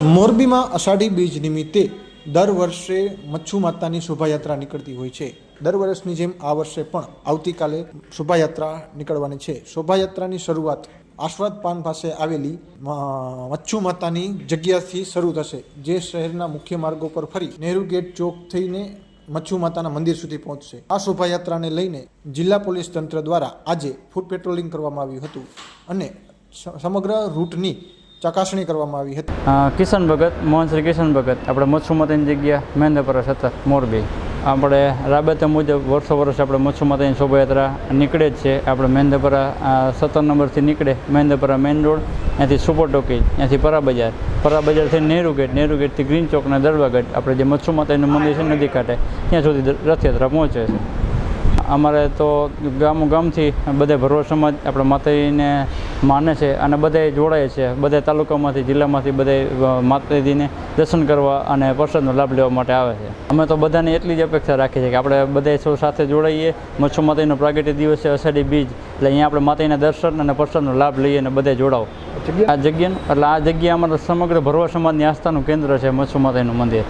મોરબીમાં અષાઢી બીજ નિમિત્તે દર વર્ષે મચ્છુ માતાની શોભાયાત્રા નીકળતી હોય છે। દર વર્ષની જેમ આ વર્ષે પણ આવતીકાલે શોભાયાત્રા નીકળવાની છે। શોભાયાત્રાની શરૂઆત આસ્વાદ પાન પાસે આવેલી મચ્છુ માતાની જગ્યાથી શરૂ થશે, જે શહેરના મુખ્ય માર્ગો પર ફરી નહેરુ ગેટ ચોક થઈને મચ્છુ માતાના મંદિર સુધી પહોંચશે। આ શોભાયાત્રાને લઈને જિલ્લા પોલીસ તંત્ર દ્વારા આજે ફૂટ પેટ્રોલિંગ કરવામાં આવ્યું હતું અને સમગ્ર રૂટની ચકાસણી કરવામાં આવી હતી। કિશન ભગત, મોહન શ્રી કિશન ભગત, આપણે મચ્છુ માતાની જગ્યા મહેન્દ્રપરા સતત મોરબી। આપણે રાબેતા મુજબ વર્ષ આપણે મચ્છુ માતાની શોભાયાત્રા નીકળે જ છે। આપણે મહેન્દ્રપરા 17 નંબરથી નીકળે, મહેન્દ્રપરા મેઇન રોડ, ત્યાંથી સુપર ટોકી, ત્યાંથી પરા બજારથી નહેરુ ગેટથી ગ્રીન ચોક અને દરવાગઢ, આપણે જે મચ્છુ માતાનું મંદિર છે નદી કાંઠે, ત્યાં સુધી રથયાત્રા પહોંચે છે। અમારે તો ગામથી બધે ભરવા સમાજ આપણે માતાજીને માને છે અને બધાય જોડાય છે। બધા તાલુકામાંથી, જિલ્લામાંથી બધા માતાજીને દર્શન કરવા અને પ્રસાદનો લાભ લેવા માટે આવે છે। અમે તો બધાને એટલી જ અપેક્ષા રાખીએ છીએ કે આપણે બધા સૌ સાથે જોડાઈએ। મચ્છુ માતાજીનો પ્રાગટ્ય દિવસ છે, અષાઢી બીજ, એટલે અહીંયા આપણે માતાજીના દર્શન અને પ્રસાદનો લાભ લઈએ અને બધા જોડાઓ આ જગ્યાનું। એટલે આ જગ્યા અમારા સમગ્ર ભરવા સમાજની આસ્થાનું કેન્દ્ર છે, મચ્છુ માતાજીનું મંદિર।